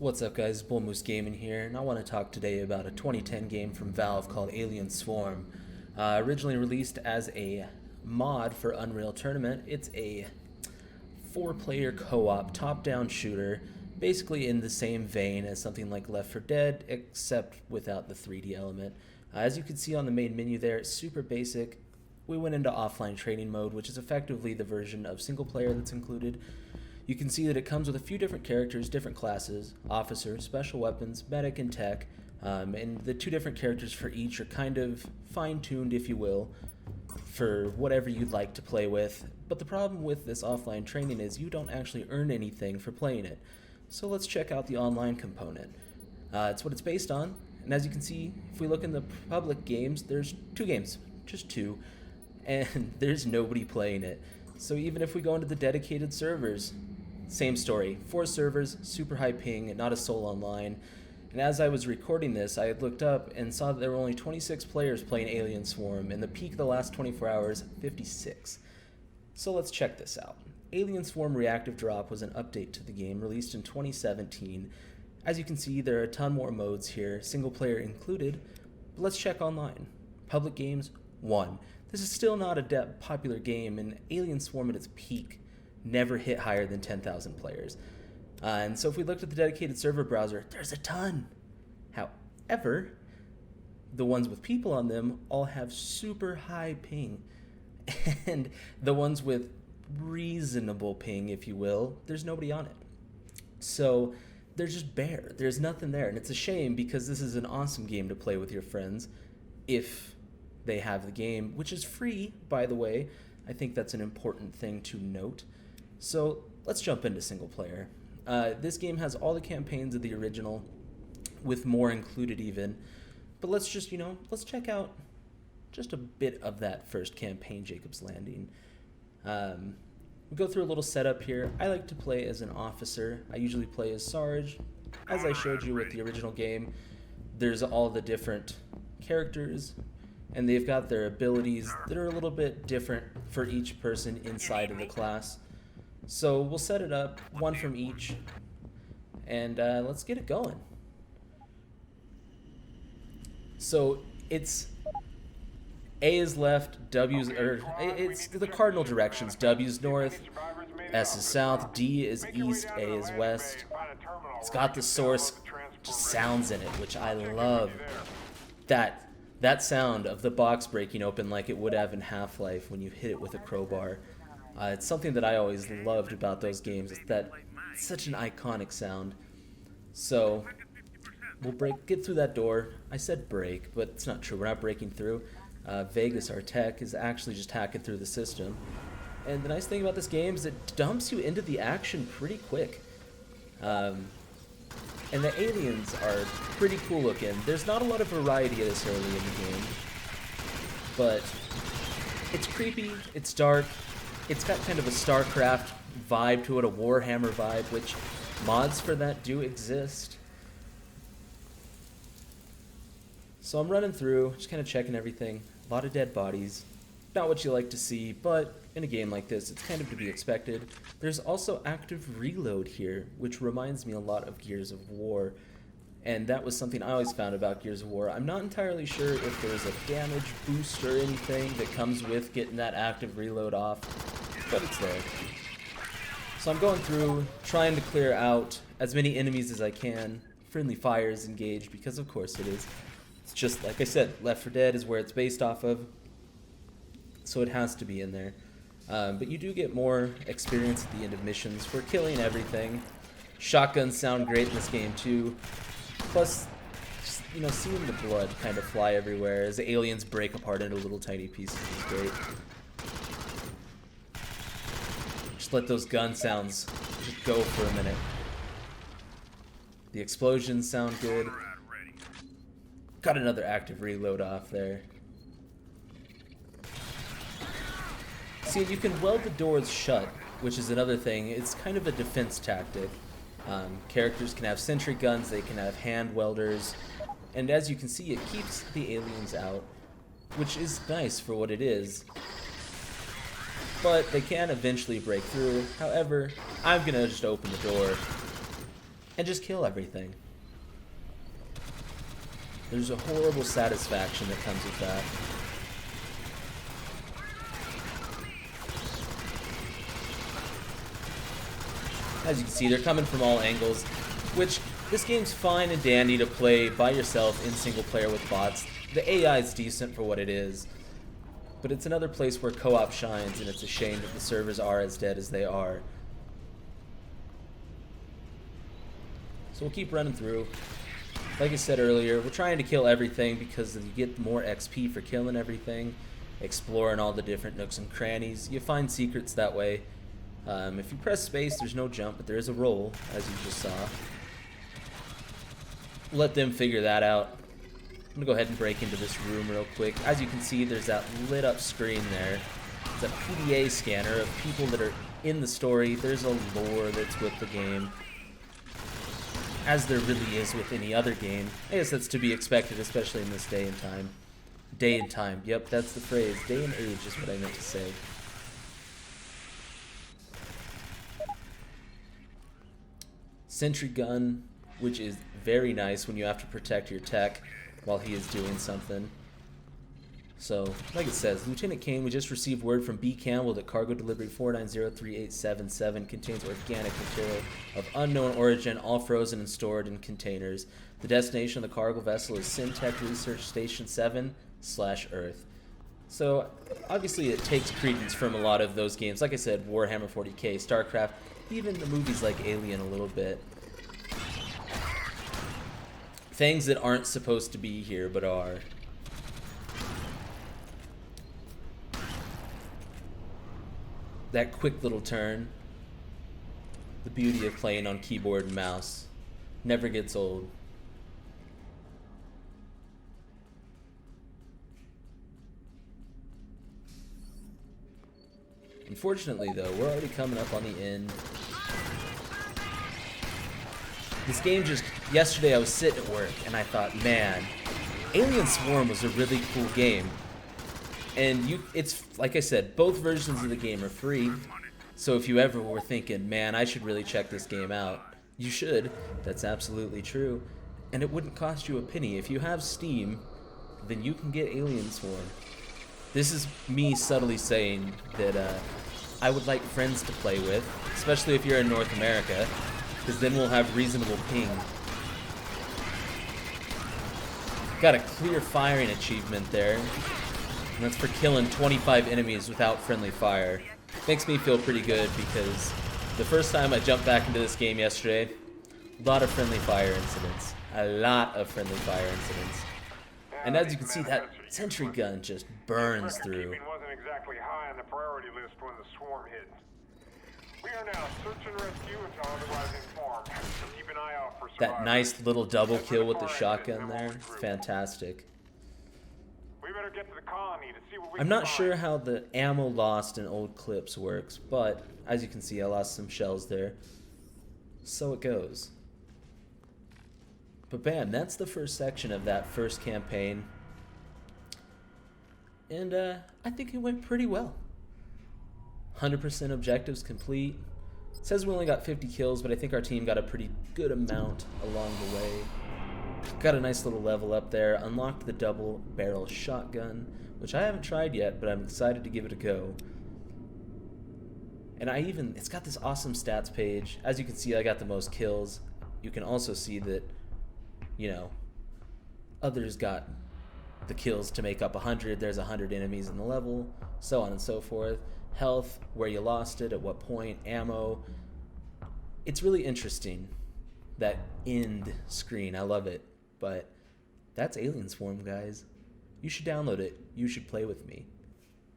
What's up guys, Bull Moose Gaming here, and I want to talk today about a 2010 game from Valve called Alien Swarm. Originally released as a mod for Unreal Tournament, it's a 4-player co-op top-down shooter, basically in the same vein as something like Left 4 Dead, except without the 3D element. As you can see on the main menu there, it's super basic. We went into offline training mode, which is effectively the version of single player that's included. You can see that it comes with a few different characters, different classes, officer, special weapons, medic, and tech, and the 2 different characters for each are kind of fine-tuned, if you will, for whatever you'd like to play with. But the problem with this offline training is you don't actually earn anything for playing it. So let's check out the online component. It's what it's based on, and as you can see, if we look in the public games, there's 2 games, just 2, and there's nobody playing it. So even if we go into the dedicated servers, same story, 4 servers, super high ping, not a soul online. And as I was recording this, I had looked up and saw that there were only 26 players playing Alien Swarm, and the peak of the last 24 hours, 56. So let's check this out. Alien Swarm Reactive Drop was an update to the game released in 2017. As you can see, there are a ton more modes here, single player included, but let's check online. Public games, 1. This is still not a popular game, and Alien Swarm at its peak never hit higher than 10,000 players. And so if we looked at the dedicated server browser, there's a ton. However, the ones with people on them all have super high ping. And the ones with reasonable ping, if you will, there's nobody on it. So they're just bare. There's nothing there. And it's a shame because this is an awesome game to play with your friends if they have the game, which is free, by the way. I think that's an important thing to note. So let's jump into single player. This game has all the campaigns of the original, with more included even. But let's just, let's check out just a bit of that first campaign, Jacob's Landing. We go through a little setup here. I like to play as an officer. I usually play as Sarge. As I showed you with the original game, there's all the different characters, and they've got their abilities that are a little bit different for each person inside of the class. So we'll set it up, 1 from each, and let's get it going. So it's A is left, it's the cardinal directions. W is north, S is south, D is east, A is west. It's got the source sounds in it, which I love. That sound of the box breaking open like it would have in Half-Life when you hit it with a crowbar. It's something that I always loved about those games. It's such an iconic sound. So we'll get through that door. I said break, but it's not true. We're not breaking through. Vegas, our tech, is actually just hacking through the system. And the nice thing about this game is it dumps you into the action pretty quick. And the aliens are pretty cool looking. There's not a lot of variety this early in the game, but it's creepy, it's dark, it's got kind of a StarCraft vibe to it, a Warhammer vibe, which mods for that do exist. So I'm running through, just kind of checking everything. A lot of dead bodies. Not what you like to see, but in a game like this, it's kind of to be expected. There's also active reload here, which reminds me a lot of Gears of War. And that was something I always found about Gears of War. I'm not entirely sure if there's a damage boost or anything that comes with getting that active reload off, but it's there. So I'm going through, trying to clear out as many enemies as I can. Friendly fire is engaged, because of course it is. It's just, like I said, Left 4 Dead is where it's based off of, so it has to be in there. But you do get more experience at the end of missions for killing everything. Shotguns sound great in this game too. Plus, just, seeing the blood kind of fly everywhere as the aliens break apart into little tiny pieces is great. Just let those gun sounds just go for a minute. The explosions sound good. Got another active reload off there. See, you can weld the doors shut, which is another thing. It's kind of a defense tactic. Characters can have sentry guns, they can have hand welders, and as you can see, it keeps the aliens out, which is nice for what it is. But they can eventually break through. However, I'm gonna just open the door. and just kill everything. There's a horrible satisfaction that comes with that. As you can see, they're coming from all angles, which this game's fine and dandy to play by yourself in single player with bots. The AI is decent for what it is, but it's another place where co-op shines, and it's a shame that the servers are as dead as they are. So we'll keep running through. Like I said earlier, we're trying to kill everything because you get more XP for killing everything, exploring all the different nooks and crannies. You find secrets that way. If you press space, there's no jump, but there is a roll, as you just saw. Let them figure that out. I'm going to go ahead and break into this room real quick. As you can see, there's that lit up screen there. It's a PDA scanner of people that are in the story. There's a lore that's with the game, as there really is with any other game. I guess that's to be expected, especially in this day and time. Day and time. Yep, that's the phrase. Day and age is what I meant to say. Sentry gun, which is very nice when you have to protect your tech while he is doing something. So, like it says, Lieutenant Kane, we just received word from B. Campbell that cargo delivery 4903877 contains organic material of unknown origin, all frozen and stored in containers. The destination of the cargo vessel is Syntech Research Station 7/Earth. So, obviously it takes credence from a lot of those games. Like I said, Warhammer 40k, StarCraft, even the movies like Alien a little bit. Things that aren't supposed to be here, but are. That quick little turn. The beauty of playing on keyboard and mouse. Never gets old. Unfortunately, though, we're already coming up on the end. This game just... Yesterday I was sitting at work and I thought, man, Alien Swarm was a really cool game. And it's, like I said, both versions of the game are free. So if you ever were thinking, man, I should really check this game out, you should. That's absolutely true. And it wouldn't cost you a penny. If you have Steam, then you can get Alien Swarm. This is me subtly saying that I would like friends to play with, especially if you're in North America, because then we'll have reasonable ping. Got a clear firing achievement there, and that's for killing 25 enemies without friendly fire. Makes me feel pretty good because the first time I jumped back into this game yesterday, a lot of friendly fire incidents. A lot of friendly fire incidents. And as you can see, that sentry gun just burns through. Wasn't exactly high on the priority list when the swarm hit. We are now search and rescue until otherwise informed. So keep an eye out for survivors. That nice little double kill with the shotgun there. It's fantastic. We better get to the colony to see what we I'm can not find. sure how the ammo lost in old clips works, but as you can see, I lost some shells there. So it goes. But bam, that's the first section of that first campaign. And I think it went pretty well. 100% objectives complete. It says we only got 50 kills, but I think our team got a pretty good amount along the way. Got a nice little level up there. Unlocked the double barrel shotgun, which I haven't tried yet, but I'm excited to give it a go. And it's got this awesome stats page. As you can see, I got the most kills. You can also see that, you know, others got the kills to make up 100. There's 100 enemies in the level, so on and so forth. Health, where you lost it, at what point, ammo. It's really interesting, that end screen. I love it. But that's Alien Swarm, guys. You should download it. You should play with me.